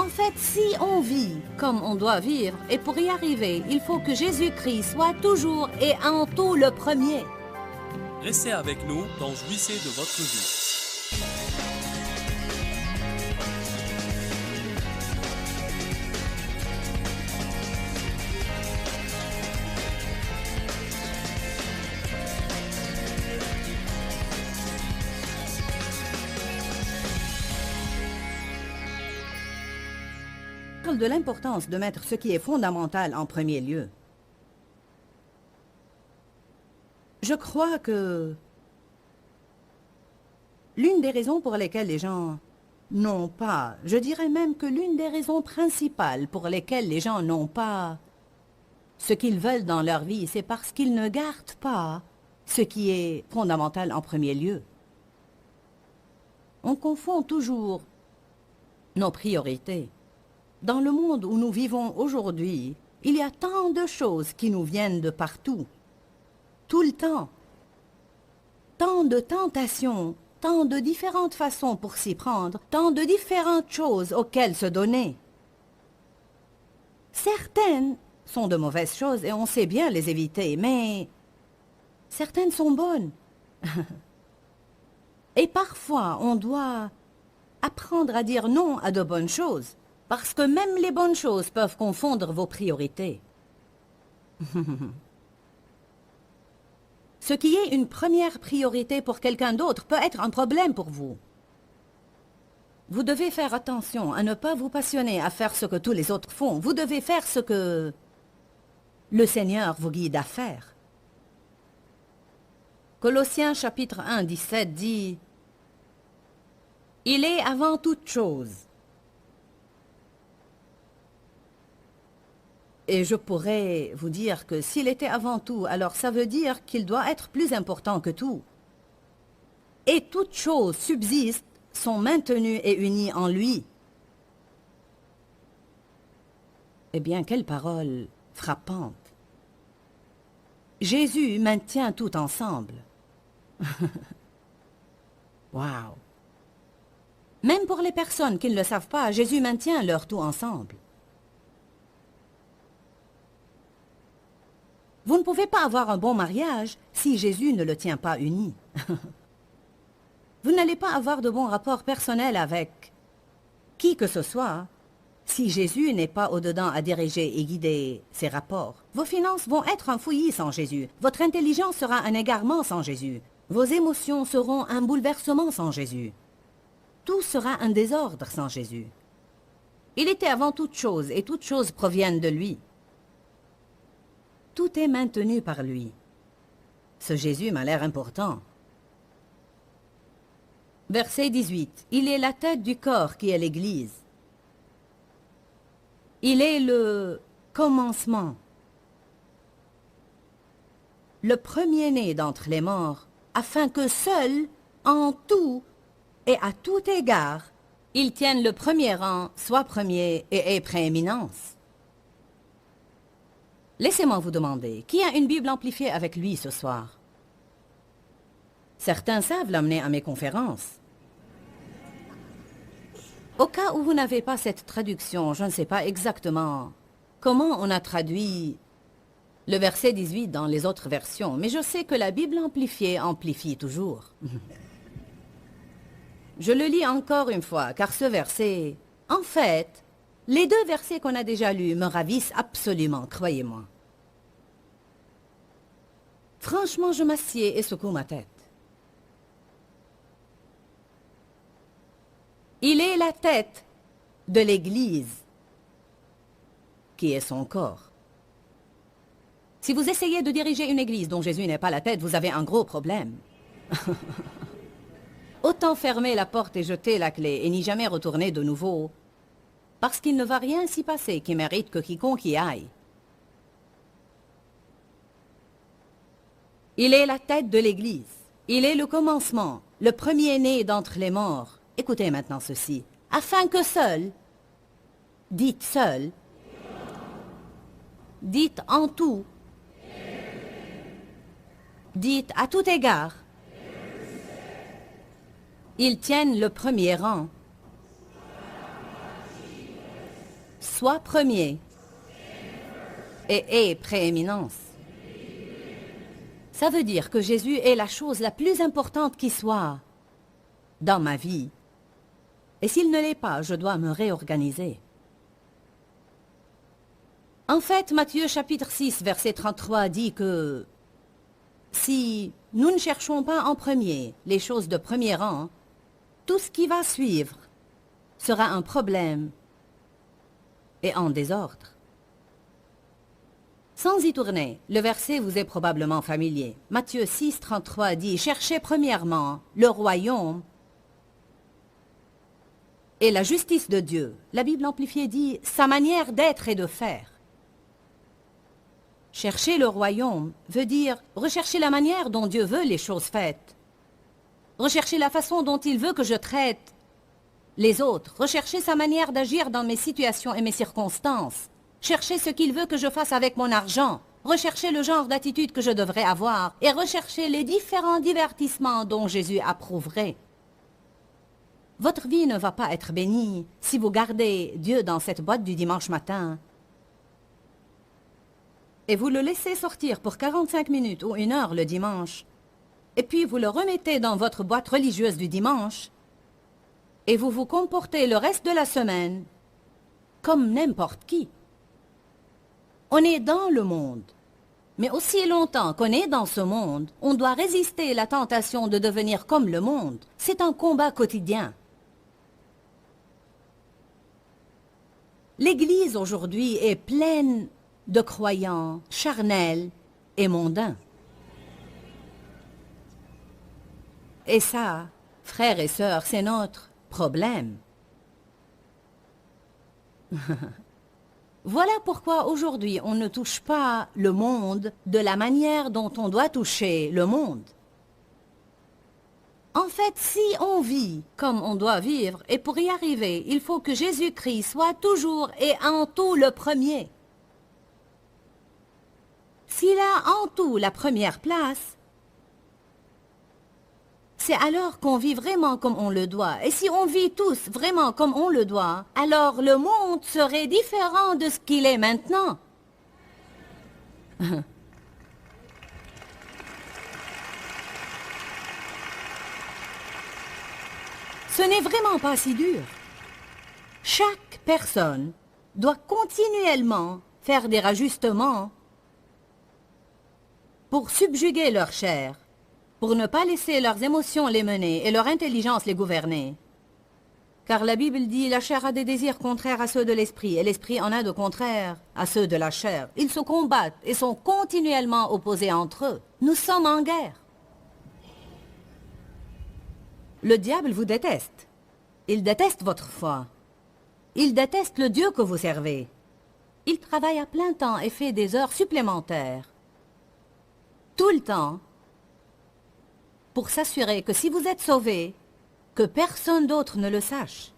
En fait, si on vit comme on doit vivre, et pour y arriver, il faut que Jésus-Christ soit toujours et en tout le premier. Restez avec nous dans Jouissez de votre vie. De l'importance de mettre ce qui est fondamental en premier lieu. Je crois que l'une des raisons pour lesquelles les gens n'ont pas, je dirais même que l'une des raisons principales pour lesquelles les gens n'ont pas ce qu'ils veulent dans leur vie, c'est parce qu'ils ne gardent pas ce qui est fondamental en premier lieu. On confond toujours nos priorités. Dans le monde où nous vivons aujourd'hui, il y a tant de choses qui nous viennent de partout, tout le temps. Tant de tentations, tant de différentes façons pour s'y prendre, tant de différentes choses auxquelles se donner. Certaines sont de mauvaises choses et on sait bien les éviter, mais certaines sont bonnes. Et parfois, on doit apprendre à dire non à de bonnes choses. Parce que même les bonnes choses peuvent confondre vos priorités. Ce qui est une première priorité pour quelqu'un d'autre peut être un problème pour vous. Vous devez faire attention à ne pas vous passionner à faire ce que tous les autres font. Vous devez faire ce que le Seigneur vous guide à faire. Colossiens chapitre 1, 17 dit « Il est avant toute chose. » Et je pourrais vous dire que s'il était avant tout, alors ça veut dire qu'il doit être plus important que tout. Et toutes choses subsistent, sont maintenues et unies en lui. Eh bien, quelle parole frappante. Jésus maintient tout ensemble. Wow. Même pour les personnes qui ne le savent pas, Jésus maintient leur tout ensemble. Vous ne pouvez pas avoir un bon mariage si Jésus ne le tient pas uni. Vous n'allez pas avoir de bons rapports personnels avec qui que ce soit si Jésus n'est pas au-dedans à diriger et guider ses rapports. Vos finances vont être un fouillis sans Jésus. Votre intelligence sera un égarement sans Jésus. Vos émotions seront un bouleversement sans Jésus. Tout sera un désordre sans Jésus. Il était avant toute chose et toutes choses proviennent de lui. Tout est maintenu par lui. Ce Jésus m'a l'air important. Verset 18. Il est la tête du corps qui est l'Église. Il est le commencement. Le premier-né d'entre les morts, afin que seul, en tout et à tout égard, il tienne le premier rang, soit premier et ait prééminence. Laissez-moi vous demander, qui a une Bible amplifiée avec lui ce soir? Certains savent l'amener à mes conférences. Au cas où vous n'avez pas cette traduction, je ne sais pas exactement comment on a traduit le verset 18 dans les autres versions, mais je sais que la Bible amplifiée amplifie toujours. Je le lis encore une fois, car ce verset, en fait, les deux versets qu'on a déjà lus me ravissent absolument, croyez-moi. Franchement, je m'assieds et secoue ma tête. Il est la tête de l'Église, qui est son corps. Si vous essayez de diriger une église dont Jésus n'est pas la tête, vous avez un gros problème. Autant fermer la porte et jeter la clé et n'y jamais retourner de nouveau, parce qu'il ne va rien s'y passer qui mérite que quiconque y aille. Il est la tête de l'Église. Il est le commencement, le premier-né d'entre les morts. Écoutez maintenant ceci. Afin que seul, dites seul, dites en tout, dites à tout égard, ils tiennent le premier rang. soit premier et ait prééminence. Ça veut dire que Jésus est la chose la plus importante qui soit dans ma vie. Et s'il ne l'est pas, je dois me réorganiser. En fait, Matthieu chapitre 6, verset 33 dit que si nous ne cherchons pas en premier les choses de premier rang, tout ce qui va suivre sera un problème et en désordre. Sans y tourner, le verset vous est probablement familier. Matthieu 6, 33 dit « Cherchez premièrement le royaume et la justice de Dieu. » La Bible amplifiée dit « sa manière d'être et de faire ». Chercher le royaume veut dire rechercher la manière dont Dieu veut les choses faites. Rechercher la façon dont il veut que je traite les autres. Rechercher sa manière d'agir dans mes situations et mes circonstances. Chercher ce qu'il veut que je fasse avec mon argent. Rechercher le genre d'attitude que je devrais avoir. Et rechercher les différents divertissements dont Jésus approuverait. Votre vie ne va pas être bénie si vous gardez Dieu dans cette boîte du dimanche matin et vous le laissez sortir pour 45 minutes ou 1 heure le dimanche, et puis vous le remettez dans votre boîte religieuse du dimanche, et vous vous comportez le reste de la semaine comme n'importe qui. On est dans le monde, mais aussi longtemps qu'on est dans ce monde, on doit résister à la tentation de devenir comme le monde. C'est un combat quotidien. L'Église aujourd'hui est pleine de croyants charnels et mondains. Et ça, frères et sœurs, c'est notre problème. Voilà pourquoi aujourd'hui on ne touche pas le monde de la manière dont on doit toucher le monde. En fait, si on vit comme on doit vivre, et pour y arriver, il faut que Jésus-Christ soit toujours et en tout le premier. S'il a en tout la première place, c'est alors qu'on vit vraiment comme on le doit. Et si on vit tous vraiment comme on le doit, alors le monde serait différent de ce qu'il est maintenant. Ce n'est vraiment pas si dur. Chaque personne doit continuellement faire des rajustements pour subjuguer leur chair, pour ne pas laisser leurs émotions les mener et leur intelligence les gouverner. Car la Bible dit, la chair a des désirs contraires à ceux de l'esprit, et l'esprit en a de contraires à ceux de la chair. Ils se combattent et sont continuellement opposés entre eux. Nous sommes en guerre. Le diable vous déteste. Il déteste votre foi. Il déteste le Dieu que vous servez. Il travaille à plein temps et fait des heures supplémentaires. Tout le temps, pour s'assurer que si vous êtes sauvé, que personne d'autre ne le sache.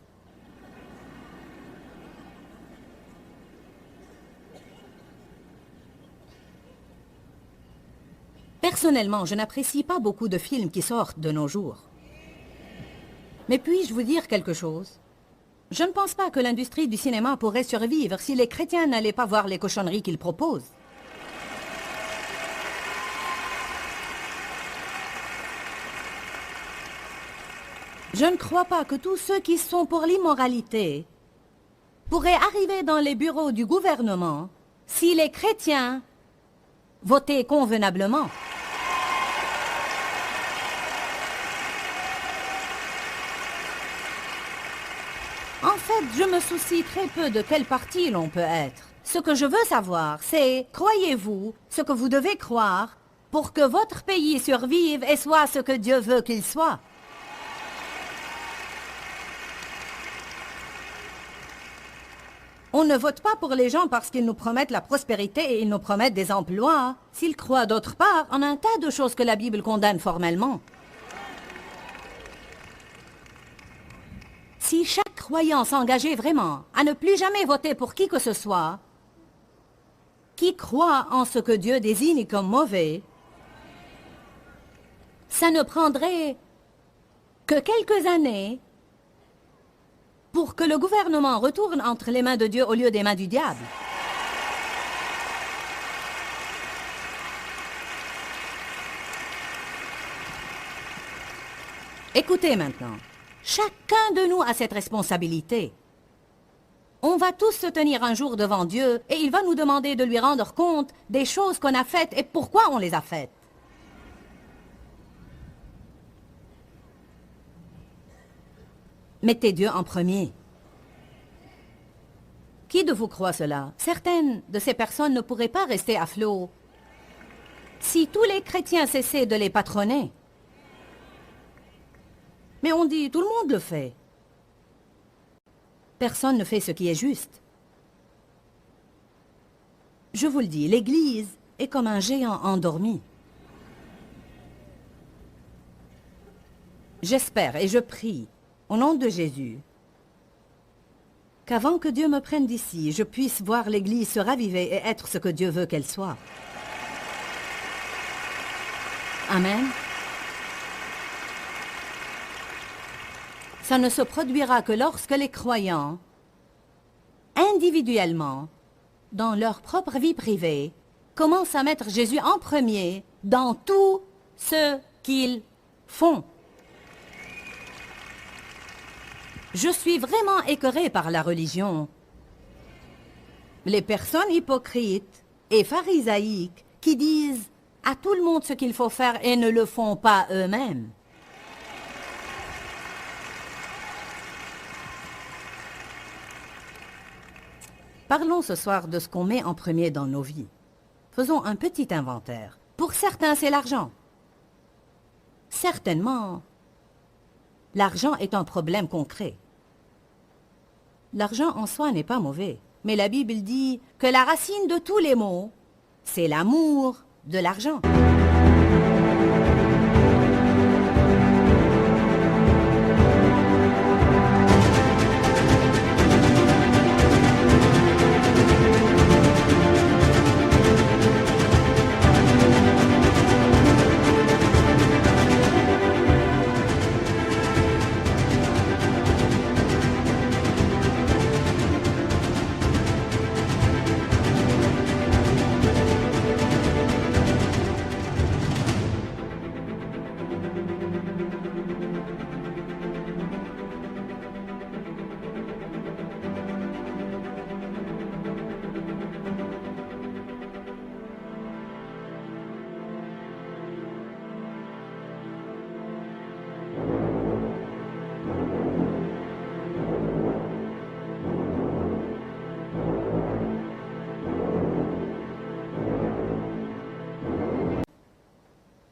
Personnellement, je n'apprécie pas beaucoup de films qui sortent de nos jours. Mais puis-je vous dire quelque chose? Je ne pense pas que l'industrie du cinéma pourrait survivre si les chrétiens n'allaient pas voir les cochonneries qu'ils proposent. Je ne crois pas que tous ceux qui sont pour l'immoralité pourraient arriver dans les bureaux du gouvernement si les chrétiens votaient convenablement. En fait, je me soucie très peu de quel parti l'on peut être. Ce que je veux savoir, c'est, croyez-vous ce que vous devez croire pour que votre pays survive et soit ce que Dieu veut qu'il soit? On ne vote pas pour les gens parce qu'ils nous promettent la prospérité et ils nous promettent des emplois. S'ils croient d'autre part en un tas de choses que la Bible condamne formellement. Si chaque croyant s'engageait vraiment à ne plus jamais voter pour qui que ce soit, qui croit en ce que Dieu désigne comme mauvais, ça ne prendrait que quelques années pour pour que le gouvernement retourne entre les mains de Dieu au lieu des mains du diable. Écoutez maintenant, chacun de nous a cette responsabilité. On va tous se tenir un jour devant Dieu et il va nous demander de lui rendre compte des choses qu'on a faites et pourquoi on les a faites. Mettez Dieu en premier. Qui de vous croit cela? Certaines de ces personnes ne pourraient pas rester à flot si tous les chrétiens cessaient de les patronner. Mais on dit, tout le monde le fait. Personne ne fait ce qui est juste. Je vous le dis, l'Église est comme un géant endormi. J'espère et je prie, au nom de Jésus, qu'avant que Dieu me prenne d'ici, je puisse voir l'Église se raviver et être ce que Dieu veut qu'elle soit. Amen. Ça ne se produira que lorsque les croyants, individuellement, dans leur propre vie privée, commencent à mettre Jésus en premier dans tout ce qu'ils font. Je suis vraiment écœurée par la religion. Les personnes hypocrites et pharisaïques qui disent à tout le monde ce qu'il faut faire et ne le font pas eux-mêmes. Parlons ce soir de ce qu'on met en premier dans nos vies. Faisons un petit inventaire. Pour certains, c'est l'argent. Certainement, l'argent est un problème concret. L'argent en soi n'est pas mauvais, mais la Bible dit que la racine de tous les maux, c'est l'amour de l'argent.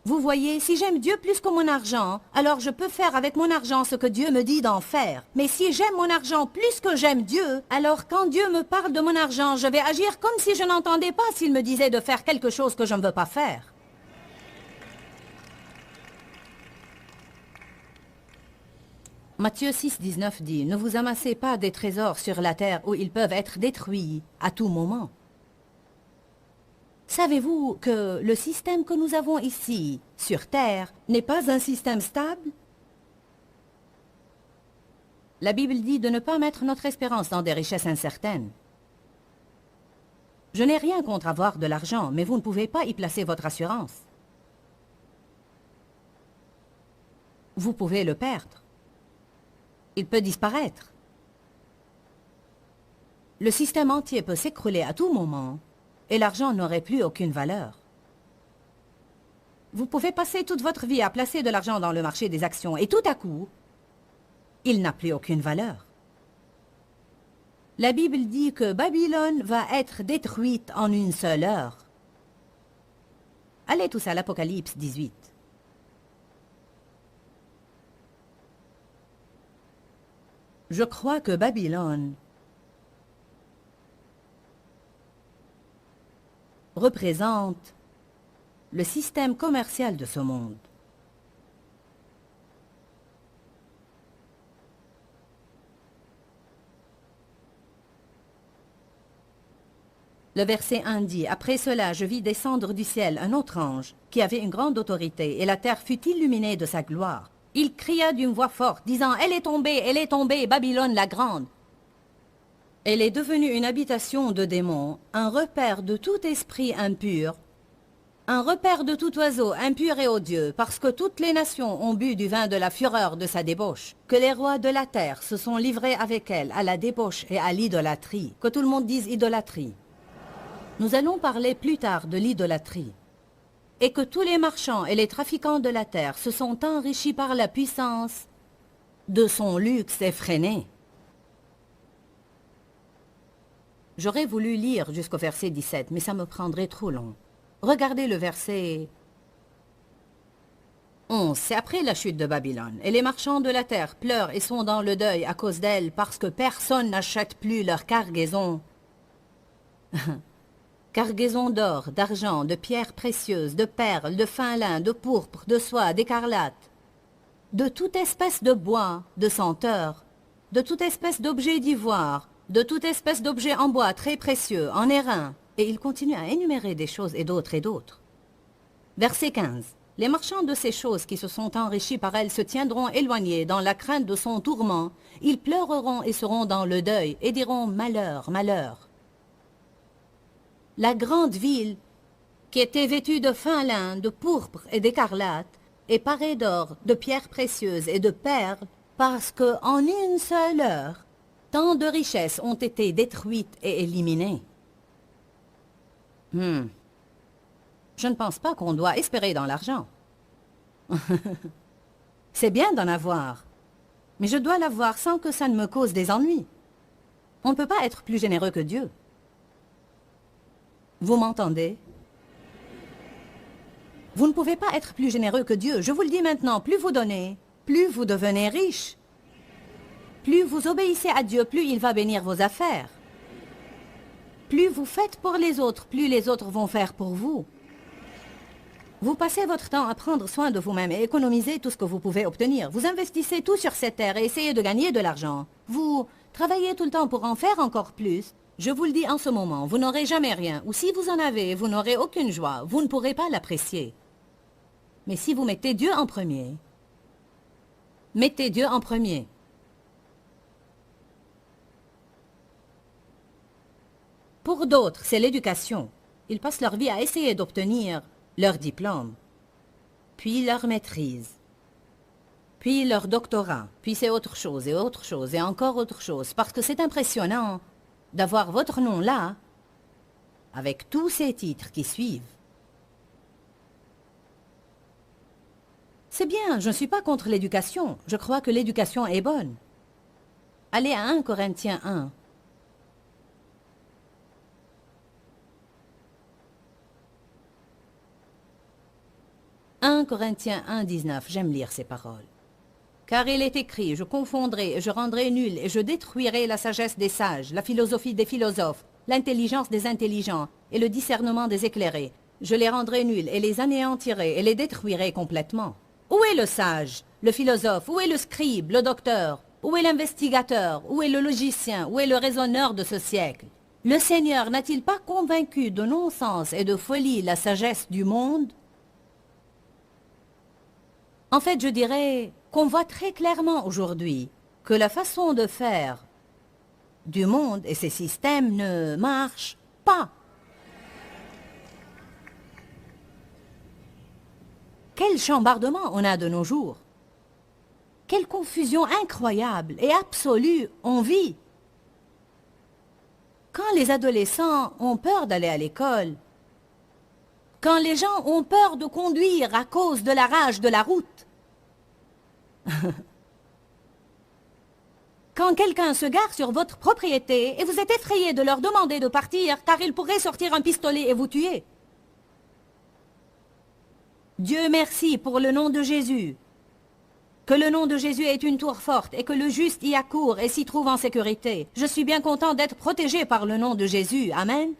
Vous voyez, si j'aime Dieu plus que mon argent, alors je peux faire avec mon argent ce que Dieu me dit d'en faire. Mais si j'aime mon argent plus que j'aime Dieu, alors quand Dieu me parle de mon argent, je vais agir comme si je n'entendais pas s'il me disait de faire quelque chose que je ne veux pas faire. Matthieu 6, 19 dit, « Ne vous amassez pas des trésors sur la terre où ils peuvent être détruits à tout moment. » Savez-vous que le système que nous avons ici, sur Terre, n'est pas un système stable? La Bible dit de ne pas mettre notre espérance dans des richesses incertaines. Je n'ai rien contre avoir de l'argent, mais vous ne pouvez pas y placer votre assurance. Vous pouvez le perdre. Il peut disparaître. Le système entier peut s'écrouler à tout moment. Et l'argent n'aurait plus aucune valeur. Vous pouvez passer toute votre vie à placer de l'argent dans le marché des actions et tout à coup, il n'a plus aucune valeur. La Bible dit que Babylone va être détruite en une seule heure. Allez tous à l'Apocalypse 18. Je crois que Babylone représente le système commercial de ce monde. Le verset 1 dit, « Après cela, je vis descendre du ciel un autre ange qui avait une grande autorité, et la terre fut illuminée de sa gloire. Il cria d'une voix forte, disant « Elle est tombée, Babylone la grande !» Elle est devenue une habitation de démons, un repère de tout esprit impur, un repère de tout oiseau impur et odieux, parce que toutes les nations ont bu du vin de la fureur de sa débauche, que les rois de la terre se sont livrés avec elle à la débauche et à l'idolâtrie, que tout le monde dise idolâtrie. Nous allons parler plus tard de l'idolâtrie, et que tous les marchands et les trafiquants de la terre se sont enrichis par la puissance de son luxe effréné. J'aurais voulu lire jusqu'au verset 17, mais ça me prendrait trop long. Regardez le verset 11. C'est après la chute de Babylone. Et les marchands de la terre pleurent et sont dans le deuil à cause d'elle, parce que personne n'achète plus leur cargaison. Cargaison d'or, d'argent, de pierres précieuses, de perles, de fin lin, de pourpre, de soie, d'écarlate, de toute espèce de bois, de senteur, de toute espèce d'objet d'ivoire, de toute espèce d'objet en bois très précieux, en airain. Et il continue à énumérer des choses et d'autres et d'autres. Verset 15. Les marchands de ces choses qui se sont enrichis par elle se tiendront éloignés dans la crainte de son tourment. Ils pleureront et seront dans le deuil et diront « Malheur, malheur ». La grande ville, qui était vêtue de fin lin, de pourpre et d'écarlate, et parée d'or, de pierres précieuses et de perles, parce que en une seule heure, tant de richesses ont été détruites et éliminées. Je ne pense pas qu'on doit espérer dans l'argent. C'est bien d'en avoir, mais je dois l'avoir sans que ça ne me cause des ennuis. On ne peut pas être plus généreux que Dieu. Vous m'entendez? Vous ne pouvez pas être plus généreux que Dieu. Je vous le dis maintenant, plus vous donnez, plus vous devenez riche. Plus vous obéissez à Dieu, plus il va bénir vos affaires. Plus vous faites pour les autres, plus les autres vont faire pour vous. Vous passez votre temps à prendre soin de vous-même et économiser tout ce que vous pouvez obtenir. Vous investissez tout sur cette terre et essayez de gagner de l'argent. Vous travaillez tout le temps pour en faire encore plus. Je vous le dis en ce moment, vous n'aurez jamais rien. Ou si vous en avez, vous n'aurez aucune joie. Vous ne pourrez pas l'apprécier. Mais si vous mettez Dieu en premier, mettez Dieu en premier. Pour d'autres, c'est l'éducation. Ils passent leur vie à essayer d'obtenir leur diplôme, puis leur maîtrise, puis leur doctorat, puis c'est autre chose et encore autre chose, parce que c'est impressionnant d'avoir votre nom là, avec tous ces titres qui suivent. C'est bien, je ne suis pas contre l'éducation, je crois que l'éducation est bonne. Allez à 1 Corinthiens 1. 1 Corinthiens 1, 19, j'aime lire ces paroles. Car il est écrit, je confondrai, et je rendrai nul, et je détruirai la sagesse des sages, la philosophie des philosophes, l'intelligence des intelligents, et le discernement des éclairés. Je les rendrai nuls, et les anéantirai, et les détruirai complètement. Où est le sage, le philosophe, où est le scribe, le docteur, où est l'investigateur, où est le logicien, où est le raisonneur de ce siècle? Le Seigneur n'a-t-il pas convaincu de non-sens et de folie la sagesse du monde? En fait, je dirais qu'on voit très clairement aujourd'hui que la façon de faire du monde et ses systèmes ne marchent pas. Quel chambardement on a de nos jours! Quelle confusion incroyable et absolue on vit! Quand les adolescents ont peur d'aller à l'école, quand les gens ont peur de conduire à cause de la rage de la route, quand quelqu'un se gare sur votre propriété et vous êtes effrayé de leur demander de partir car ils pourraient sortir un pistolet et vous tuer. Dieu merci pour le nom de Jésus. Que le nom de Jésus est une tour forte et que le juste y accourt et s'y trouve en sécurité. Je suis bien content d'être protégé par le nom de Jésus. Amen.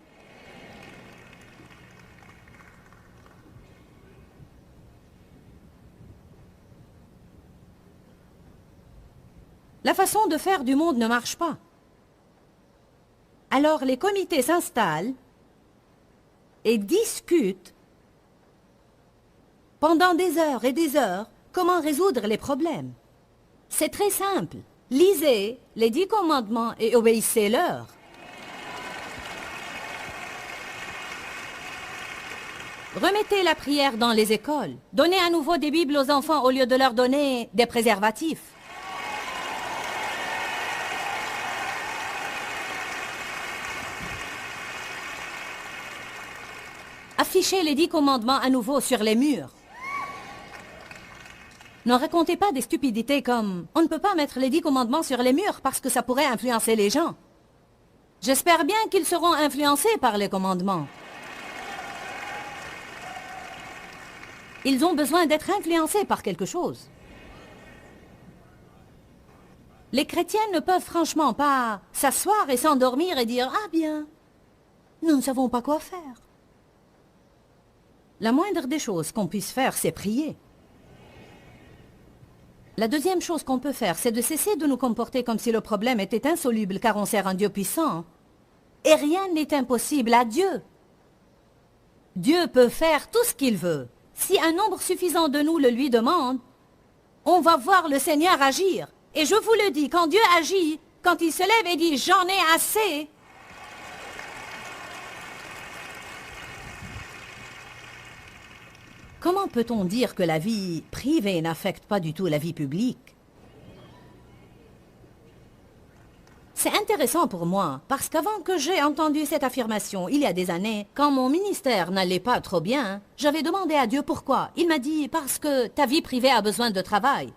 La façon de faire du monde ne marche pas. Alors les comités s'installent et discutent pendant des heures et des heures comment résoudre les problèmes. C'est très simple. Lisez les 10 commandements et obéissez-leur. Remettez la prière dans les écoles. Donnez à nouveau des Bibles aux enfants au lieu de leur donner des préservatifs. Affichez les 10 commandements à nouveau sur les murs. Ne racontez pas des stupidités comme « On ne peut pas mettre les 10 commandements sur les murs parce que ça pourrait influencer les gens. » J'espère bien qu'ils seront influencés par les commandements. Ils ont besoin d'être influencés par quelque chose. Les chrétiens ne peuvent franchement pas s'asseoir et s'endormir et dire « Ah bien, nous ne savons pas quoi faire. » La moindre des choses qu'on puisse faire, c'est prier. La deuxième chose qu'on peut faire, c'est de cesser de nous comporter comme si le problème était insoluble car on sert un Dieu puissant. Et rien n'est impossible à Dieu. Dieu peut faire tout ce qu'il veut. Si un nombre suffisant de nous le lui demande, on va voir le Seigneur agir. Et je vous le dis, quand Dieu agit, quand il se lève et dit « J'en ai assez », comment peut-on dire que la vie privée n'affecte pas du tout la vie publique? C'est intéressant pour moi, parce qu'avant que j'ai entendu cette affirmation, il y a des années, quand mon ministère n'allait pas trop bien, j'avais demandé à Dieu pourquoi. Il m'a dit, parce que ta vie privée a besoin de travail.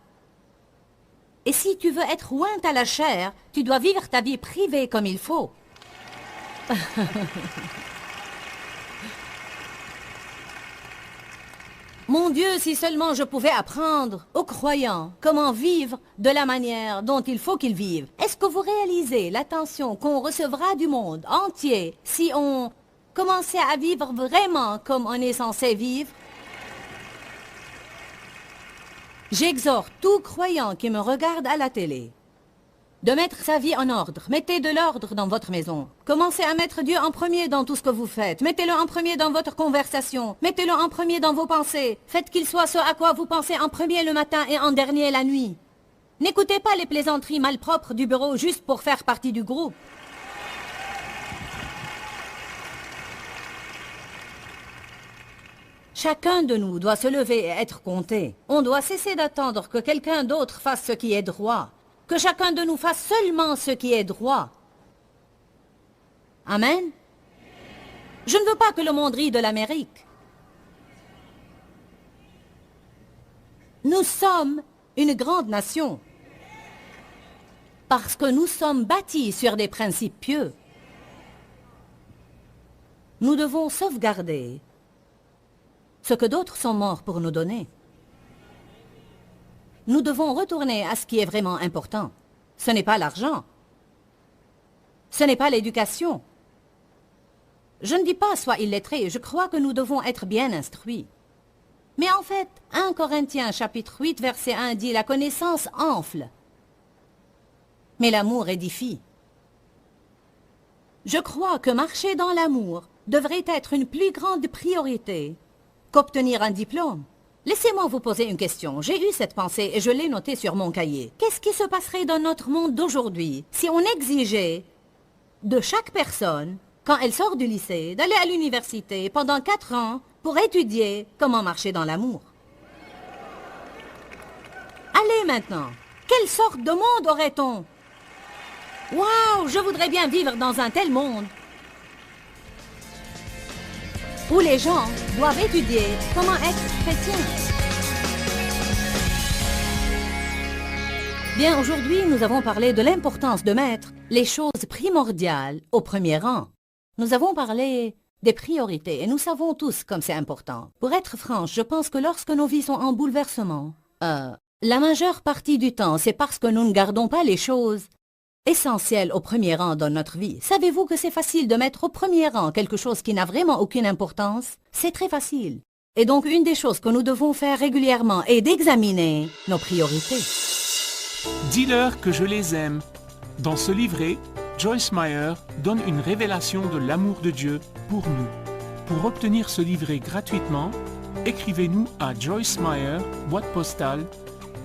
Et si tu veux être ointe à la chair, tu dois vivre ta vie privée comme il faut. Mon Dieu, si seulement je pouvais apprendre aux croyants comment vivre de la manière dont il faut qu'ils vivent. Est-ce que vous réalisez l'attention qu'on recevra du monde entier si on commençait à vivre vraiment comme on est censé vivre? J'exhorte tout croyant qui me regarde à la télé de mettre sa vie en ordre. Mettez de l'ordre dans votre maison. Commencez à mettre Dieu en premier dans tout ce que vous faites. Mettez-le en premier dans votre conversation. Mettez-le en premier dans vos pensées. Faites qu'il soit ce à quoi vous pensez en premier le matin et en dernier la nuit. N'écoutez pas les plaisanteries malpropres du bureau juste pour faire partie du groupe. Chacun de nous doit se lever et être compté. On doit cesser d'attendre que quelqu'un d'autre fasse ce qui est droit. Que chacun de nous fasse seulement ce qui est droit. Amen. Je ne veux pas que le monde rie de l'Amérique. Nous sommes une grande nation. Parce que nous sommes bâtis sur des principes pieux. Nous devons sauvegarder ce que d'autres sont morts pour nous donner. Nous devons retourner à ce qui est vraiment important. Ce n'est pas l'argent. Ce n'est pas l'éducation. Je ne dis pas sois illettré, je crois que nous devons être bien instruits. Mais en fait, 1 Corinthiens chapitre 8 verset 1 dit « La connaissance enfle, mais l'amour édifie ». Je crois que marcher dans l'amour devrait être une plus grande priorité qu'obtenir un diplôme. Laissez-moi vous poser une question. J'ai eu cette pensée et je l'ai notée sur mon cahier. Qu'est-ce qui se passerait dans notre monde d'aujourd'hui si on exigeait de chaque personne, quand elle sort du lycée, d'aller à l'université pendant 4 ans pour étudier comment marcher dans l'amour? Allez maintenant, quelle sorte de monde aurait-on? Waouh, je voudrais bien vivre dans un tel monde où les gens doivent étudier comment être chrétiens. Bien, aujourd'hui, nous avons parlé de l'importance de mettre les choses primordiales au premier rang. Nous avons parlé des priorités et nous savons tous comme c'est important. Pour être franche, je pense que lorsque nos vies sont en bouleversement, la majeure partie du temps, c'est parce que nous ne gardons pas les choses essentiel au premier rang dans notre vie. Savez-vous que c'est facile de mettre au premier rang quelque chose qui n'a vraiment aucune importance? C'est très facile. Et donc, une des choses que nous devons faire régulièrement est d'examiner nos priorités. Dis-leur que je les aime. Dans ce livret, Joyce Meyer donne une révélation de l'amour de Dieu pour nous. Pour obtenir ce livret gratuitement, écrivez-nous à Joyce Meyer, boîte postale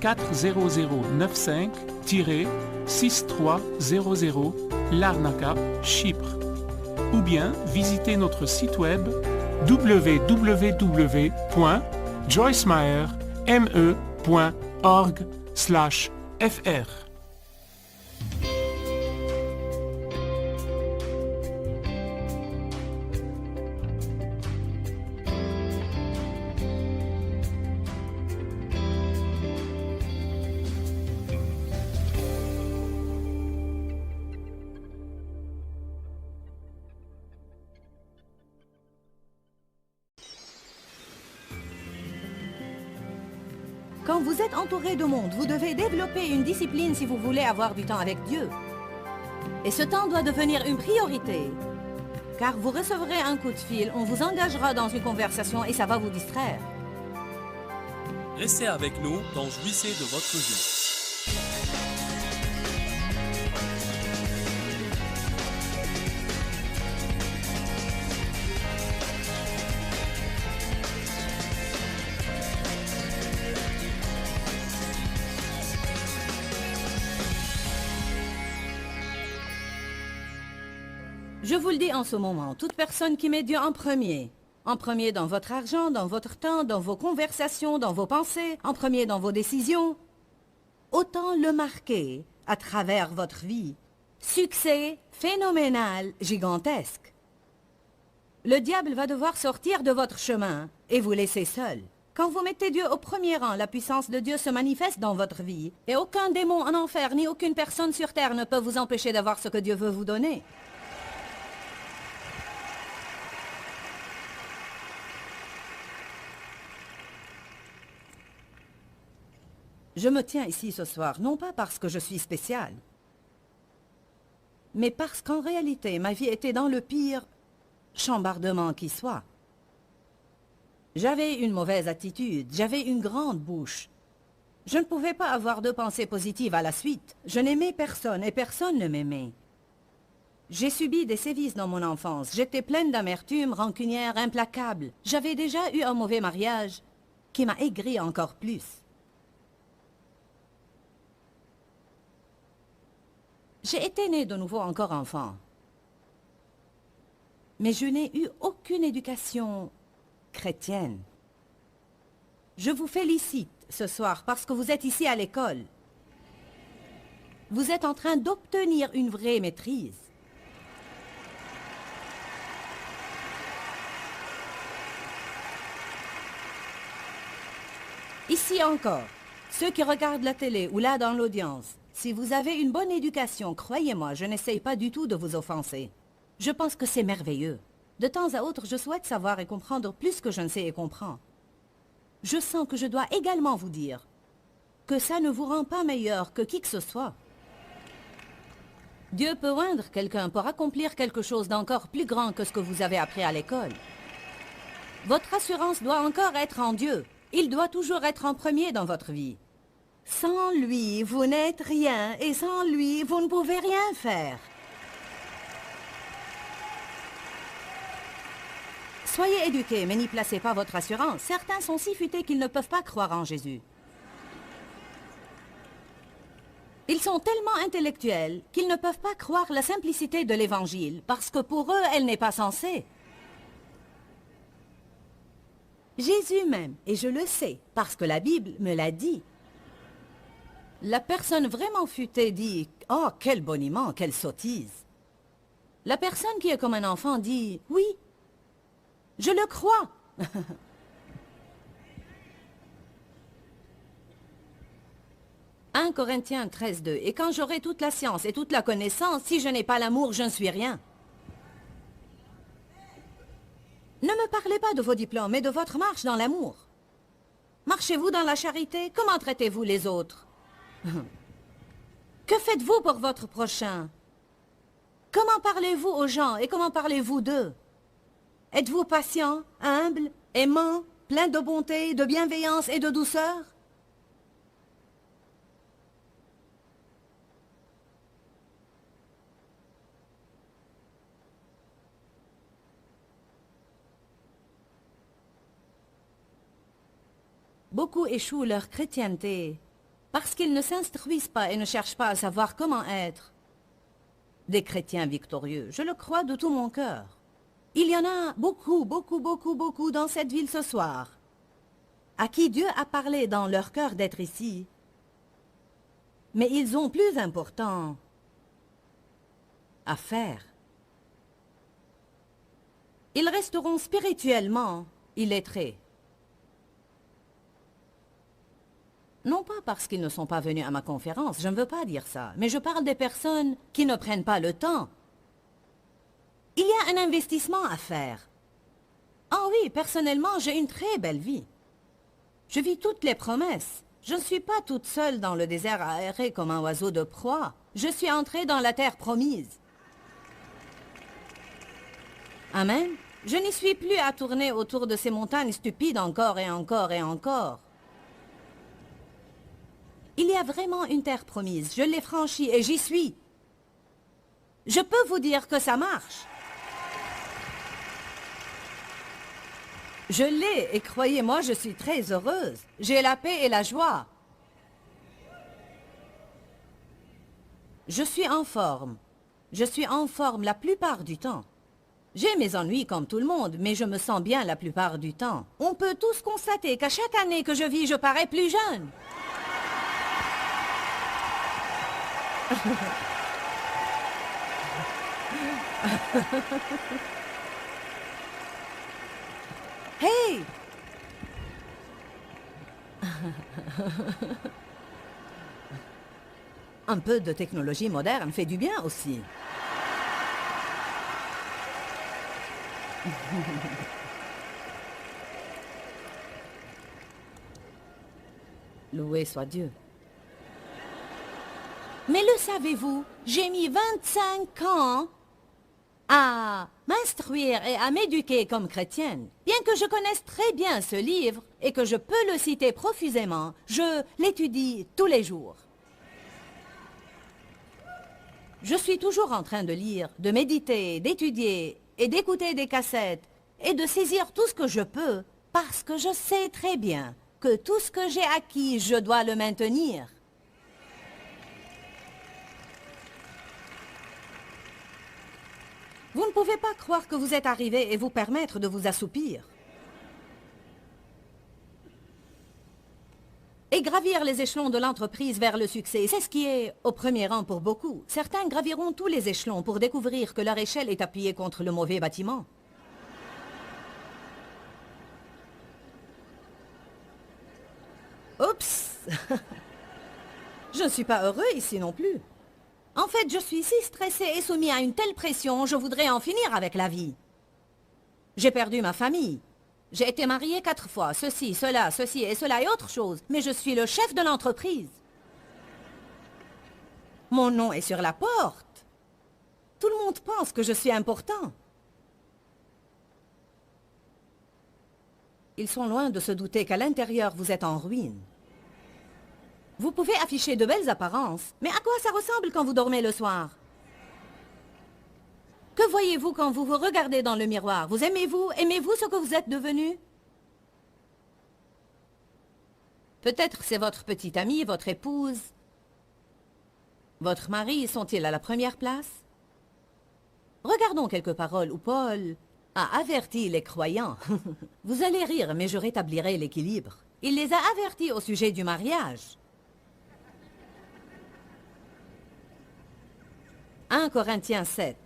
40095-6300, Larnaca, Chypre. Ou bien visitez notre site web www.joycemeyer.org/fr. Quand vous êtes entouré de monde, vous devez développer une discipline si vous voulez avoir du temps avec Dieu. Et ce temps doit devenir une priorité. Car vous recevrez un coup de fil, on vous engagera dans une conversation et ça va vous distraire. Restez avec nous dans Jouissez de votre vie. Je vous le dis en ce moment, toute personne qui met Dieu en premier dans votre argent, dans votre temps, dans vos conversations, dans vos pensées, en premier dans vos décisions, autant le marquer à travers votre vie. Succès phénoménal, gigantesque. Le diable va devoir sortir de votre chemin et vous laisser seul. Quand vous mettez Dieu au premier rang, la puissance de Dieu se manifeste dans votre vie et aucun démon en enfer ni aucune personne sur terre ne peut vous empêcher d'avoir ce que Dieu veut vous donner. Je me tiens ici ce soir, non pas parce que je suis spécial, mais parce qu'en réalité, ma vie était dans le pire chambardement qui soit. J'avais une mauvaise attitude, j'avais une grande bouche. Je ne pouvais pas avoir de pensée positive à la suite. Je n'aimais personne et personne ne m'aimait. J'ai subi des sévices dans mon enfance. J'étais pleine d'amertume, rancunière, implacable. J'avais déjà eu un mauvais mariage qui m'a aigri encore plus. J'ai été née de nouveau encore enfant. Mais je n'ai eu aucune éducation chrétienne. Je vous félicite ce soir parce que vous êtes ici à l'école. Vous êtes en train d'obtenir une vraie maîtrise. Ici encore, ceux qui regardent la télé ou là dans l'audience, si vous avez une bonne éducation, croyez-moi, je n'essaye pas du tout de vous offenser. Je pense que c'est merveilleux. De temps à autre, je souhaite savoir et comprendre plus que je ne sais et comprends. Je sens que je dois également vous dire que ça ne vous rend pas meilleur que qui que ce soit. Dieu peut oindre quelqu'un pour accomplir quelque chose d'encore plus grand que ce que vous avez appris à l'école. Votre assurance doit encore être en Dieu. Il doit toujours être en premier dans votre vie. Sans lui, vous n'êtes rien, et sans lui, vous ne pouvez rien faire. Soyez éduqués, mais n'y placez pas votre assurance. Certains sont si futés qu'ils ne peuvent pas croire en Jésus. Ils sont tellement intellectuels qu'ils ne peuvent pas croire la simplicité de l'Évangile, parce que pour eux, elle n'est pas censée. Jésus m'aime, et je le sais, parce que la Bible me l'a dit. La personne vraiment futée dit « Oh, quel boniment, quelle sottise !» La personne qui est comme un enfant dit « Oui, je le crois !» 1 Corinthiens 13:2. Et quand j'aurai toute la science et toute la connaissance, si je n'ai pas l'amour, je ne suis rien. Ne me parlez pas de vos diplômes, mais de votre marche dans l'amour. Marchez-vous dans la charité? Comment traitez-vous les autres? Que faites-vous pour votre prochain? Comment parlez-vous aux gens et comment parlez-vous d'eux? Êtes-vous patient, humble, aimant, plein de bonté, de bienveillance et de douceur? Beaucoup échouent leur chrétienté parce qu'ils ne s'instruisent pas et ne cherchent pas à savoir comment être des chrétiens victorieux. Je le crois de tout mon cœur. Il y en a beaucoup, beaucoup, beaucoup, beaucoup dans cette ville ce soir, à qui Dieu a parlé dans leur cœur d'être ici. Mais ils ont plus important à faire. Ils resteront spirituellement illettrés. Non pas parce qu'ils ne sont pas venus à ma conférence, je ne veux pas dire ça, mais je parle des personnes qui ne prennent pas le temps. Il y a un investissement à faire. Ah oui, personnellement, j'ai une très belle vie. Je vis toutes les promesses. Je ne suis pas toute seule dans le désert à errer comme un oiseau de proie. Je suis entrée dans la terre promise. Amen. Je n'y suis plus à tourner autour de ces montagnes stupides encore et encore et encore. Il y a vraiment une terre promise. Je l'ai franchie et j'y suis. Je peux vous dire que ça marche. Je l'ai et croyez-moi, je suis très heureuse. J'ai la paix et la joie. Je suis en forme. Je suis en forme la plupart du temps. J'ai mes ennuis comme tout le monde, mais je me sens bien la plupart du temps. On peut tous constater qu'à chaque année que je vis, je parais plus jeune. Hey! Un peu de technologie moderne fait du bien aussi. Loué soit Dieu. Mais le savez-vous, j'ai mis 25 ans à m'instruire et à m'éduquer comme chrétienne. Bien que je connaisse très bien ce livre et que je peux le citer profusément, je l'étudie tous les jours. Je suis toujours en train de lire, de méditer, d'étudier et d'écouter des cassettes et de saisir tout ce que je peux parce que je sais très bien que tout ce que j'ai acquis, je dois le maintenir. Vous ne pouvez pas croire que vous êtes arrivé et vous permettre de vous assoupir. Et gravir les échelons de l'entreprise vers le succès, c'est ce qui est au premier rang pour beaucoup. Certains graviront tous les échelons pour découvrir que leur échelle est appuyée contre le mauvais bâtiment. Oups! Je ne suis pas heureux ici non plus. En fait, je suis si stressé et soumis à une telle pression, je voudrais en finir avec la vie. J'ai perdu ma famille. J'ai été mariée 4 fois, ceci, cela et autre chose. Mais je suis le chef de l'entreprise. Mon nom est sur la porte. Tout le monde pense que je suis important. Ils sont loin de se douter qu'à l'intérieur, vous êtes en ruine. Vous pouvez afficher de belles apparences, mais à quoi ça ressemble quand vous dormez le soir? Que voyez-vous quand vous vous regardez dans le miroir? Vous aimez-vous? Aimez-vous ce que vous êtes devenu? Peut-être c'est votre petite amie, votre épouse. Votre mari, sont-ils à la première place? Regardons quelques paroles où Paul a averti les croyants. Vous allez rire, mais je rétablirai l'équilibre. Il les a avertis au sujet du mariage. 1 Corinthiens 7.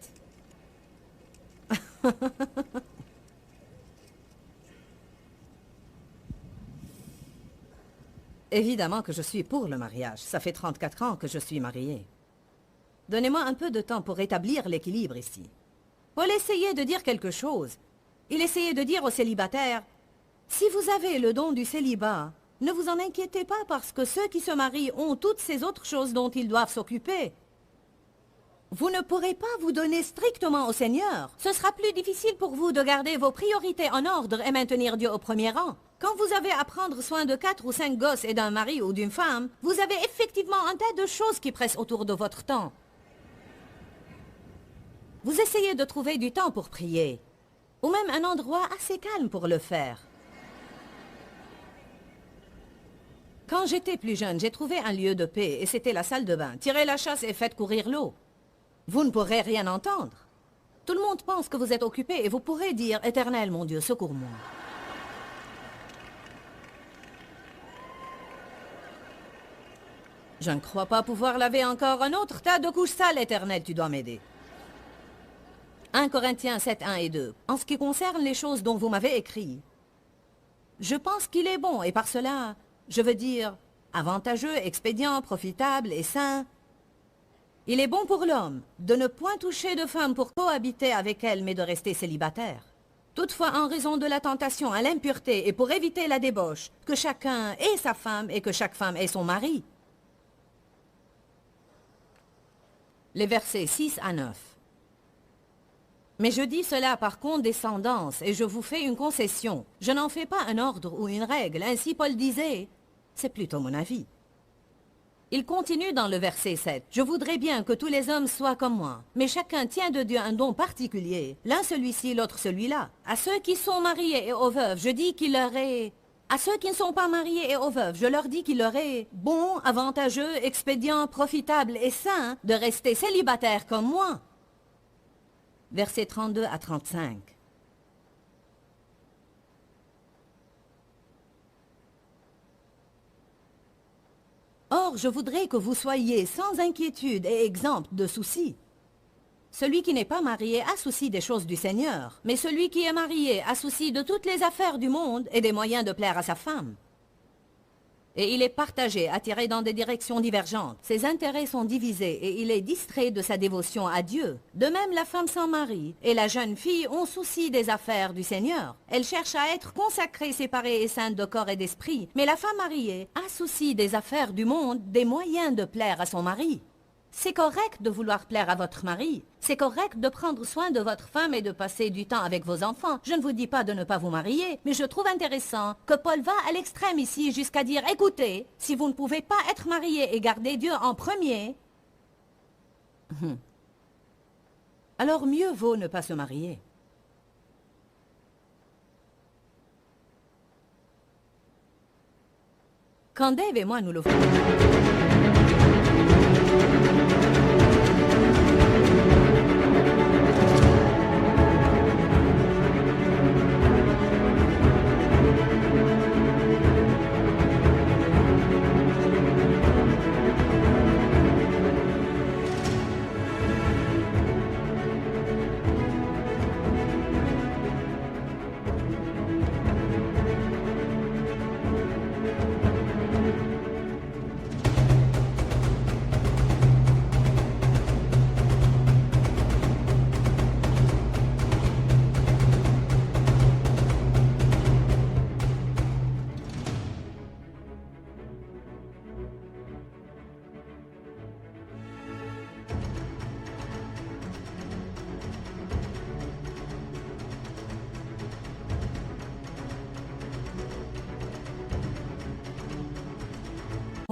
Évidemment que je suis pour le mariage. Ça fait 34 ans que je suis mariée. Donnez-moi un peu de temps pour rétablir l'équilibre ici. Paul essayait de dire quelque chose. Il essayait de dire aux célibataires, « Si vous avez le don du célibat, ne vous en inquiétez pas parce que ceux qui se marient ont toutes ces autres choses dont ils doivent s'occuper. » Vous ne pourrez pas vous donner strictement au Seigneur. Ce sera plus difficile pour vous de garder vos priorités en ordre et maintenir Dieu au premier rang. Quand vous avez à prendre soin de 4 ou 5 gosses et d'un mari ou d'une femme, vous avez effectivement un tas de choses qui pressent autour de votre temps. Vous essayez de trouver du temps pour prier, ou même un endroit assez calme pour le faire. Quand j'étais plus jeune, j'ai trouvé un lieu de paix et c'était la salle de bain. Tirez la chasse et faites courir l'eau. Vous ne pourrez rien entendre. Tout le monde pense que vous êtes occupé et vous pourrez dire « Éternel, mon Dieu, secours-moi ». Je ne crois pas pouvoir laver encore un autre tas de couches sales, Éternel, tu dois m'aider. 1 Corinthiens 7, 1 et 2. En ce qui concerne les choses dont vous m'avez écrit, je pense qu'il est bon, et par cela, je veux dire, avantageux, expédient, profitable et sain. Il est bon pour l'homme de ne point toucher de femme pour cohabiter avec elle, mais de rester célibataire. Toutefois, en raison de la tentation à l'impureté et pour éviter la débauche, que chacun ait sa femme et que chaque femme ait son mari. Les versets 6 à 9. Mais je dis cela par condescendance et je vous fais une concession. Je n'en fais pas un ordre ou une règle. Ainsi Paul disait, c'est plutôt mon avis. Il continue dans le verset 7. Je voudrais bien que tous les hommes soient comme moi, mais chacun tient de Dieu un don particulier. L'un celui-ci, l'autre celui-là. À ceux qui sont mariés et aux veuves, je dis qu'il leur est... À ceux qui ne sont pas mariés et aux veuves, je leur dis qu'il leur est bon, avantageux, expédient, profitable et sain de rester célibataires comme moi. Versets 32 à 35. Or, je voudrais que vous soyez sans inquiétude et exempts de soucis. Celui qui n'est pas marié a souci des choses du Seigneur, mais celui qui est marié a souci de toutes les affaires du monde et des moyens de plaire à sa femme. Et il est partagé, attiré dans des directions divergentes. Ses intérêts sont divisés et il est distrait de sa dévotion à Dieu. De même, la femme sans mari et la jeune fille ont souci des affaires du Seigneur. Elle cherche à être consacrée, séparée et sainte de corps et d'esprit. Mais la femme mariée a souci des affaires du monde, des moyens de plaire à son mari. C'est correct de vouloir plaire à votre mari. C'est correct de prendre soin de votre femme et de passer du temps avec vos enfants. Je ne vous dis pas de ne pas vous marier, mais je trouve intéressant que Paul va à l'extrême ici jusqu'à dire « Écoutez, si vous ne pouvez pas être marié et garder Dieu en premier, alors mieux vaut ne pas se marier. » Quand Dave et moi nous le faisons...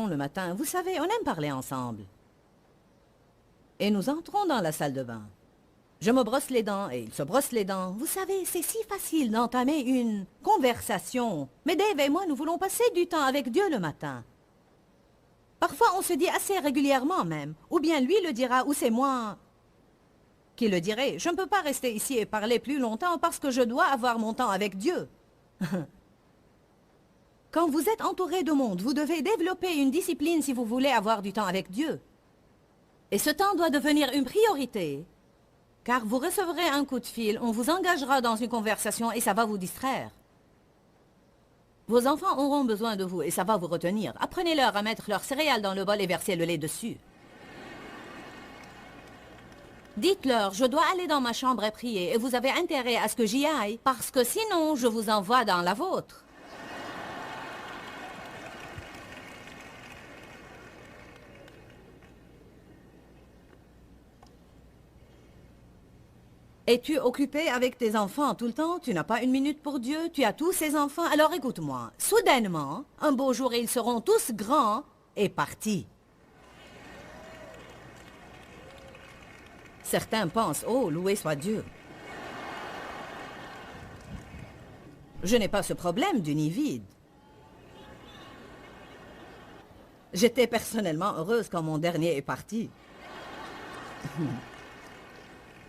le matin, vous savez, on aime parler ensemble. Et nous entrons dans la salle de bain. Je me brosse les dents et il se brosse les dents. Vous savez, c'est si facile d'entamer une conversation. Mais Dave et moi, nous voulons passer du temps avec Dieu le matin. Parfois, on se dit assez régulièrement même. Ou bien lui le dira, ou c'est moi qui le dirai. Je ne peux pas rester ici et parler plus longtemps parce que je dois avoir mon temps avec Dieu. Quand vous êtes entouré de monde, vous devez développer une discipline si vous voulez avoir du temps avec Dieu. Et ce temps doit devenir une priorité. Car vous recevrez un coup de fil, on vous engagera dans une conversation et ça va vous distraire. Vos enfants auront besoin de vous et ça va vous retenir. Apprenez-leur à mettre leurs céréales dans le bol et verser le lait dessus. Dites-leur, je dois aller dans ma chambre et prier et vous avez intérêt à ce que j'y aille parce que sinon je vous envoie dans la vôtre. Es-tu occupé avec tes enfants tout le temps? Tu n'as pas une minute pour Dieu? Tu as tous ces enfants? Alors écoute-moi. Soudainement, un beau jour, ils seront tous grands et partis. Certains pensent, oh, loué soit Dieu. Je n'ai pas ce problème du nid vide. J'étais personnellement heureuse quand mon dernier est parti.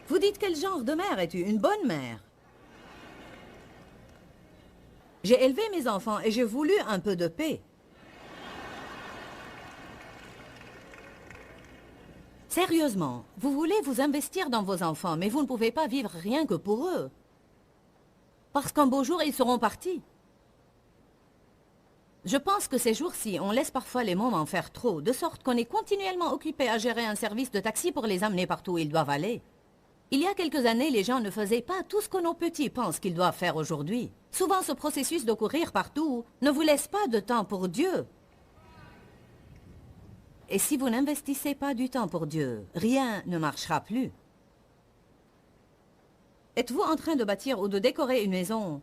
Vous dites quel genre de mère es-tu? Une bonne mère. J'ai élevé mes enfants et j'ai voulu un peu de paix. Sérieusement, vous voulez vous investir dans vos enfants, mais vous ne pouvez pas vivre rien que pour eux. Parce qu'un beau jour, ils seront partis. Je pense que ces jours-ci, on laisse parfois les mômes en faire trop, de sorte qu'on est continuellement occupé à gérer un service de taxi pour les amener partout où ils doivent aller. Il y a quelques années, les gens ne faisaient pas tout ce que nos petits pensent qu'ils doivent faire aujourd'hui. Souvent, ce processus de courir partout ne vous laisse pas de temps pour Dieu. Et si vous n'investissez pas du temps pour Dieu, rien ne marchera plus. Êtes-vous en train de bâtir ou de décorer une maison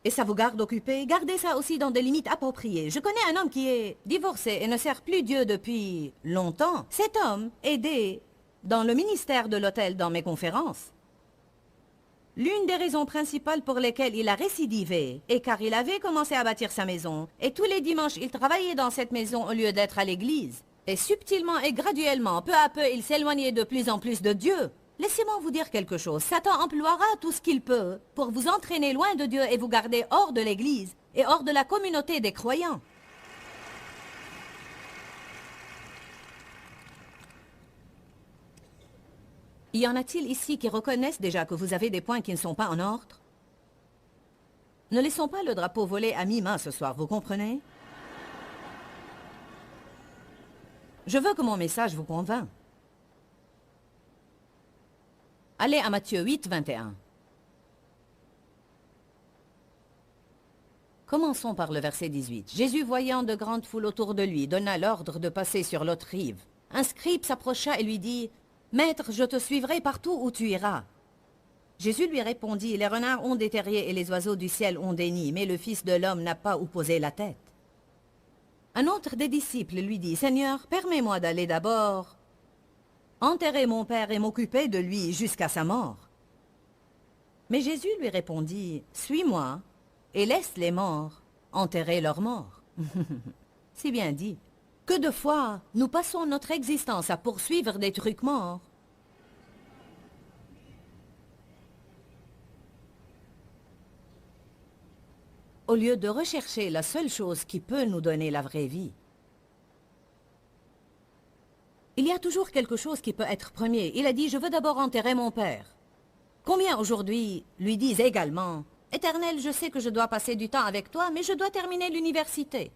et ça vous garde occupé? Gardez ça aussi dans des limites appropriées. Je connais un homme qui est divorcé et ne sert plus Dieu depuis longtemps. Cet homme aidait dans le ministère de l'hôtel dans mes conférences. L'une des raisons principales pour lesquelles il a récidivé est car il avait commencé à bâtir sa maison et tous les dimanches il travaillait dans cette maison au lieu d'être à l'église. Et subtilement et graduellement, peu à peu, il s'éloignait de plus en plus de Dieu. Laissez-moi vous dire quelque chose. Satan emploiera tout ce qu'il peut pour vous entraîner loin de Dieu et vous garder hors de l'Église et hors de la communauté des croyants. Y en a-t-il ici qui reconnaissent déjà que vous avez des points qui ne sont pas en ordre? Ne laissons pas le drapeau voler à mi-main ce soir, vous comprenez? Je veux que mon message vous convainc. Allez à Matthieu 8, 21. Commençons par le verset 18. Jésus, voyant de grandes foules autour de lui, donna l'ordre de passer sur l'autre rive. Un scribe s'approcha et lui dit, « Maître, je te suivrai partout où tu iras. » Jésus lui répondit, « Les renards ont des terriers et les oiseaux du ciel ont des nids, mais le Fils de l'homme n'a pas où poser la tête. » Un autre des disciples lui dit, « Seigneur, permets-moi d'aller d'abord enterrer mon Père et m'occuper de lui jusqu'à sa mort. » Mais Jésus lui répondit, « Suis-moi et laisse les morts enterrer leurs morts. » C'est bien dit. Que de fois nous passons notre existence à poursuivre des trucs morts. Au lieu de rechercher la seule chose qui peut nous donner la vraie vie. Il y a toujours quelque chose qui peut être premier. Il a dit, je veux d'abord enterrer mon père. Combien aujourd'hui lui disent également, Éternel, je sais que je dois passer du temps avec toi, mais je dois terminer l'université.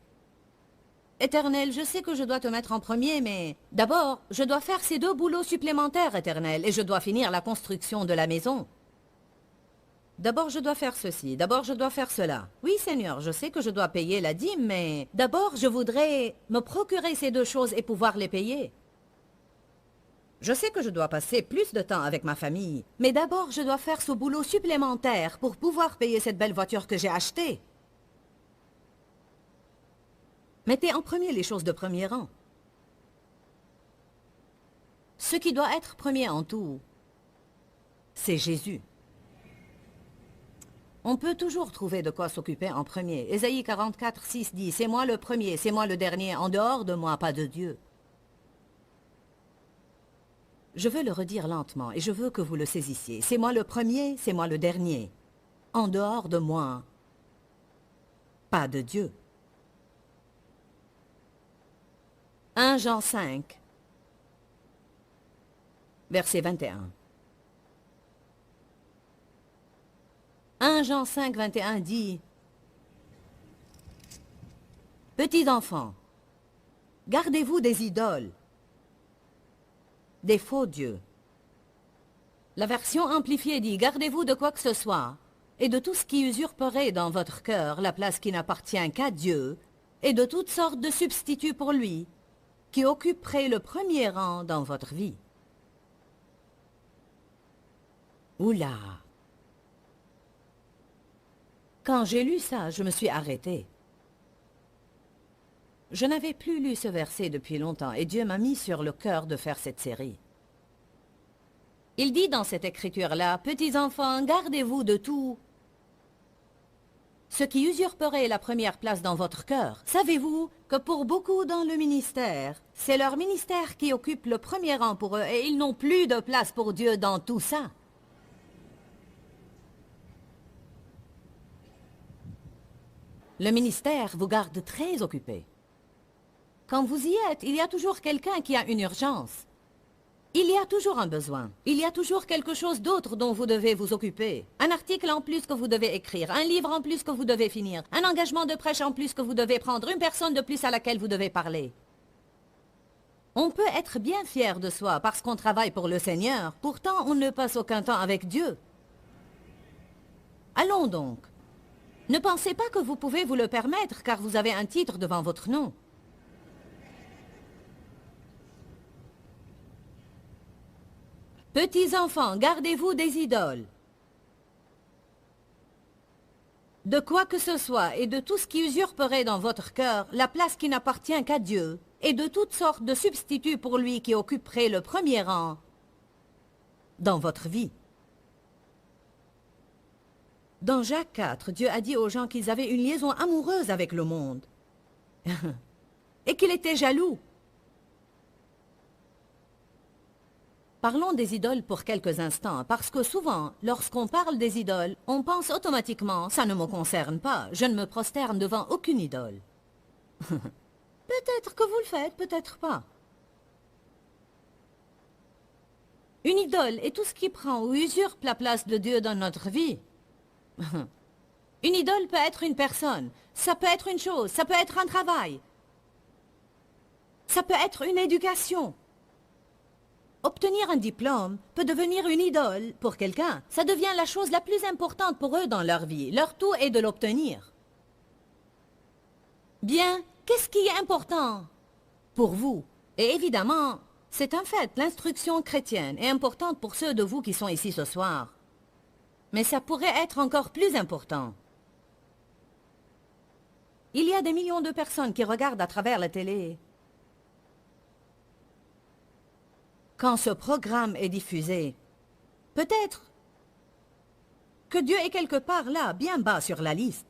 Éternel, je sais que je dois te mettre en premier, mais d'abord, je dois faire ces 2 boulots supplémentaires, Éternel, et je dois finir la construction de la maison. D'abord, je dois faire ceci. D'abord, je dois faire cela. Oui, Seigneur, je sais que je dois payer la dîme, mais d'abord, je voudrais me procurer ces 2 choses et pouvoir les payer. Je sais que je dois passer plus de temps avec ma famille, mais d'abord, je dois faire ce boulot supplémentaire pour pouvoir payer cette belle voiture que j'ai achetée. Mettez en premier les choses de premier rang. Ce qui doit être premier en tout, c'est Jésus. On peut toujours trouver de quoi s'occuper en premier. Ésaïe 44, 6 dit, « C'est moi le premier, c'est moi le dernier, en dehors de moi, pas de Dieu. » Je veux le redire lentement et je veux que vous le saisissiez. C'est moi le premier, c'est moi le dernier. En dehors de moi, pas de Dieu. 1 Jean 5, verset 21. 1 Jean 5, 21 dit, « Petits enfants, gardez-vous des idoles, des faux dieux. » La version amplifiée dit, « Gardez-vous de quoi que ce soit, et de tout ce qui usurperait dans votre cœur la place qui n'appartient qu'à Dieu, et de toutes sortes de substituts pour lui, qui occuperaient le premier rang dans votre vie. » Oula! Quand j'ai lu ça, je me suis arrêtée. Je n'avais plus lu ce verset depuis longtemps et Dieu m'a mis sur le cœur de faire cette série. Il dit dans cette écriture-là, « Petits enfants, gardez-vous de tout ce qui usurperait la première place dans votre cœur. Savez-vous que pour beaucoup dans le ministère, c'est leur ministère qui occupe le premier rang pour eux et ils n'ont plus de place pour Dieu dans tout ça? Le ministère vous garde très occupé. Quand vous y êtes, il y a toujours quelqu'un qui a une urgence. Il y a toujours un besoin. Il y a toujours quelque chose d'autre dont vous devez vous occuper. Un article en plus que vous devez écrire, un livre en plus que vous devez finir, un engagement de prêche en plus que vous devez prendre, une personne de plus à laquelle vous devez parler. On peut être bien fier de soi parce qu'on travaille pour le Seigneur. Pourtant, on ne passe aucun temps avec Dieu. Allons donc. Ne pensez pas que vous pouvez vous le permettre car vous avez un titre devant votre nom. Petits enfants, gardez-vous des idoles. De quoi que ce soit et de tout ce qui usurperait dans votre cœur la place qui n'appartient qu'à Dieu, et de toutes sortes de substituts pour lui qui occuperaient le premier rang dans votre vie. Dans Jacques 4, Dieu a dit aux gens qu'ils avaient une liaison amoureuse avec le monde et qu'il était jaloux. Parlons des idoles pour quelques instants, parce que souvent, lorsqu'on parle des idoles, on pense automatiquement « ça ne me concerne pas, je ne me prosterne devant aucune idole ». Peut-être que vous le faites, peut-être pas. Une idole est tout ce qui prend ou usurpe la place de Dieu dans notre vie. Une idole peut être une personne, ça peut être une chose, ça peut être un travail, ça peut être une éducation. Obtenir un diplôme peut devenir une idole pour quelqu'un. Ça devient la chose la plus importante pour eux dans leur vie. Leur tout est de l'obtenir. Bien, qu'est-ce qui est important pour vous? Et évidemment, c'est un fait, l'instruction chrétienne est importante pour ceux de vous qui sont ici ce soir. Mais ça pourrait être encore plus important. Il y a des millions de personnes qui regardent à travers la télé. Quand ce programme est diffusé, peut-être que Dieu est quelque part là, bien bas sur la liste.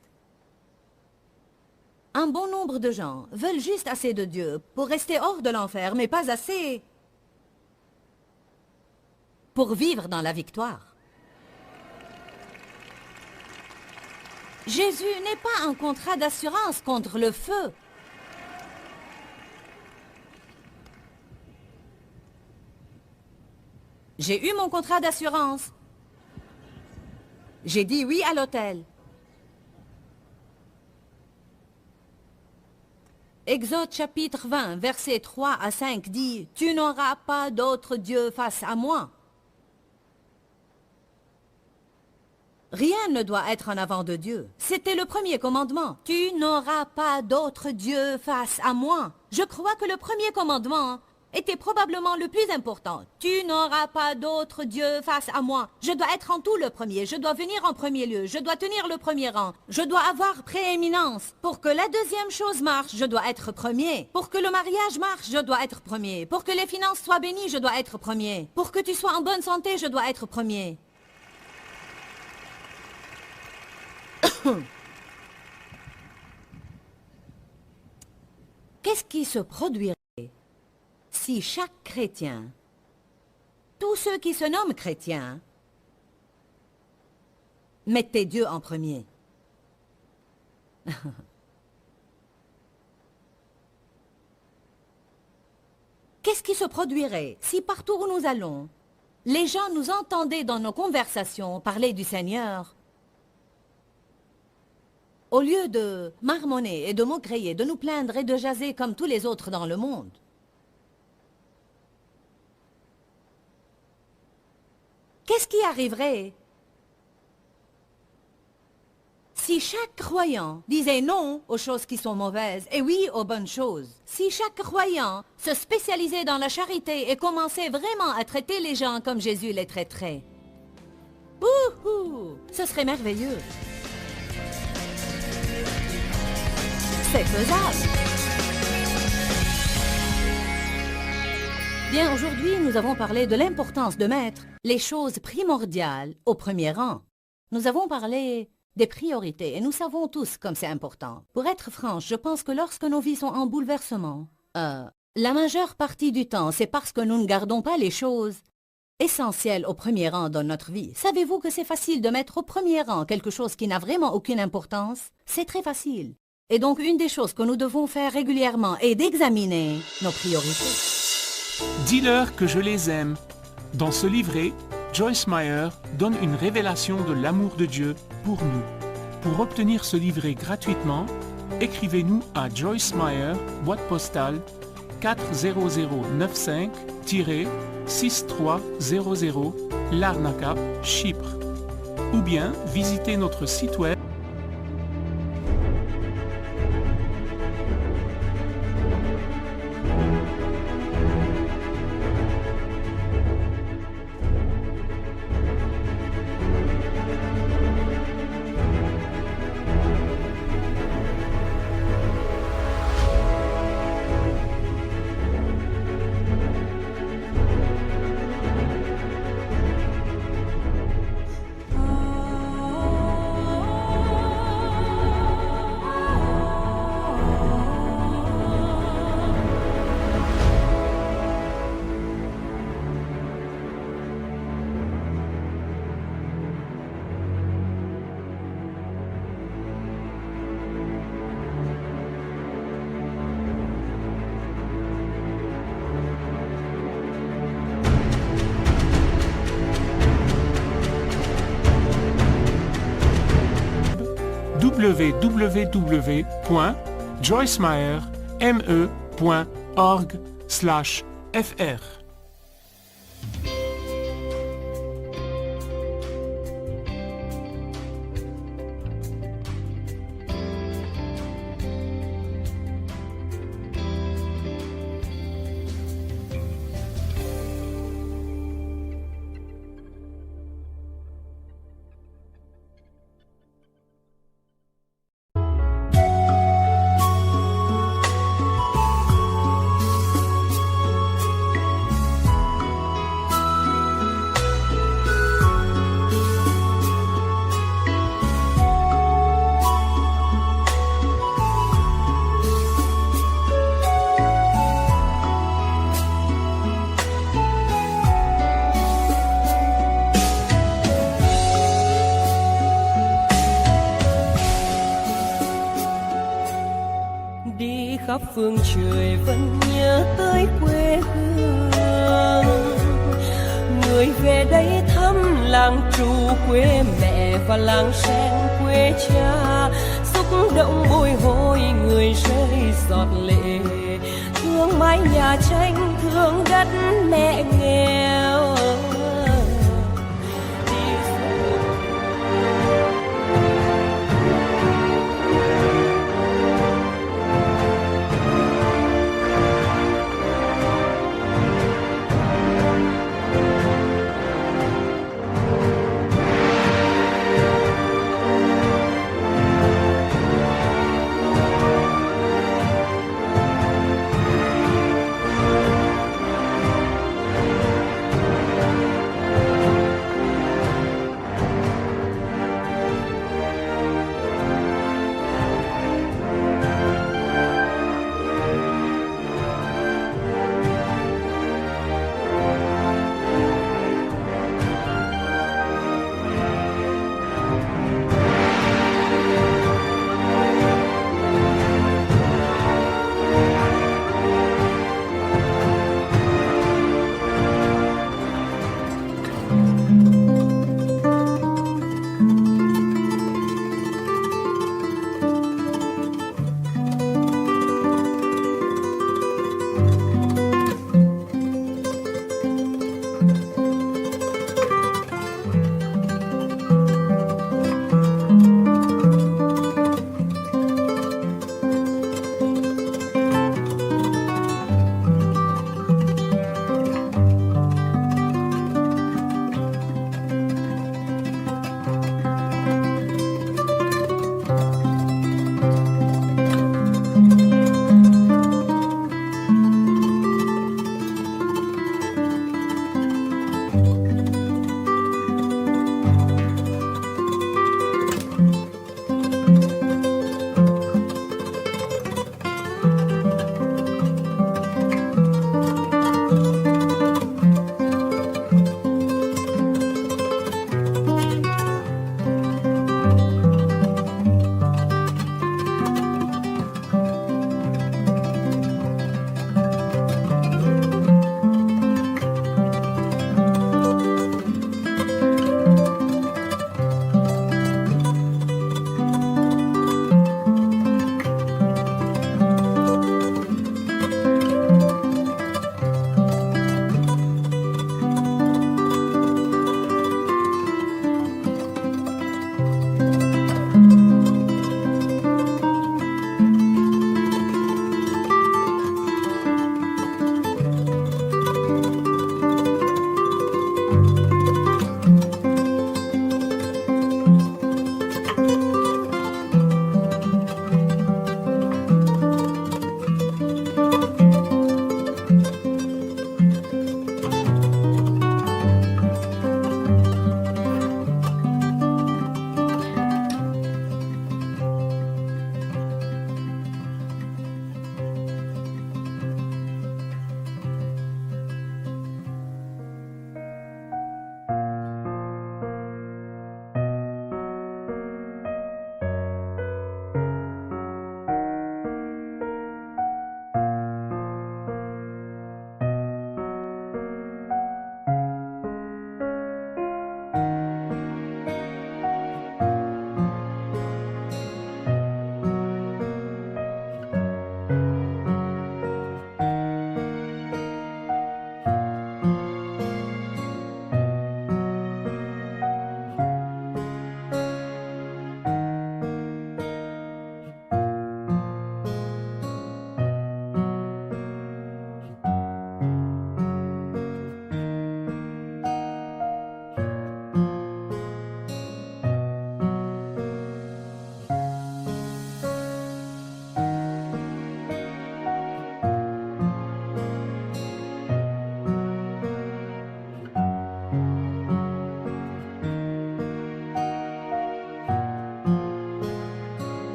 Un bon nombre de gens veulent juste assez de Dieu pour rester hors de l'enfer, mais pas assez pour vivre dans la victoire. Jésus n'est pas un contrat d'assurance contre le feu. J'ai eu mon contrat d'assurance. J'ai dit oui à l'hôtel. Exode chapitre 20, versets 3 à 5 dit « Tu n'auras pas d'autre Dieu face à moi. » Rien ne doit être en avant de Dieu. C'était le premier commandement. « Tu n'auras pas d'autre Dieu face à moi. » Je crois que le premier commandement était probablement le plus important. « Tu n'auras pas d'autre Dieu face à moi. » Je dois être en tout le premier. Je dois venir en premier lieu. Je dois tenir le premier rang. Je dois avoir prééminence. Pour que la deuxième chose marche, je dois être premier. Pour que le mariage marche, je dois être premier. Pour que les finances soient bénies, je dois être premier. Pour que tu sois en bonne santé, je dois être premier. Qu'est-ce qui se produirait si chaque chrétien, tous ceux qui se nomment chrétiens, mettaient Dieu en premier? Qu'est-ce qui se produirait si partout où nous allons, les gens nous entendaient dans nos conversations parler du Seigneur? Au lieu de marmonner et de maugréer, de nous plaindre et de jaser comme tous les autres dans le monde. Qu'est-ce qui arriverait si chaque croyant disait non aux choses qui sont mauvaises et oui aux bonnes choses? Si chaque croyant se spécialisait dans la charité et commençait vraiment à traiter les gens comme Jésus les traiterait? Ouhou! Ce serait merveilleux. C'est faisable. Bien, aujourd'hui, nous avons parlé de l'importance de mettre les choses primordiales au premier rang. Nous avons parlé Des priorités, et nous savons tous comme c'est important. Pour être franche, je pense que lorsque nos vies sont en bouleversement, la majeure partie du temps, c'est parce que nous ne gardons pas les choses essentielles au premier rang dans notre vie. Savez-vous que c'est facile de mettre au premier rang quelque chose qui n'a vraiment aucune importance? C'est très facile. Et donc, une des choses que nous devons faire régulièrement est d'examiner nos priorités. Dis-leur que je les aime. Dans ce livret, Joyce Meyer donne une révélation de l'amour de Dieu pour nous. Pour obtenir ce livret gratuitement, écrivez-nous à Joyce Meyer, boîte postale 40095-6300, Larnaca, Chypre. Ou bien visitez notre site web www.joycemeyer.org/fr. khắp phương trời vẫn nhớ tới quê hương. Người về đây thăm làng trù quê mẹ và làng sen quê cha, xúc động bồi hồi người rơi giọt lệ, thương mái nhà tranh thương đất mẹ nghèo.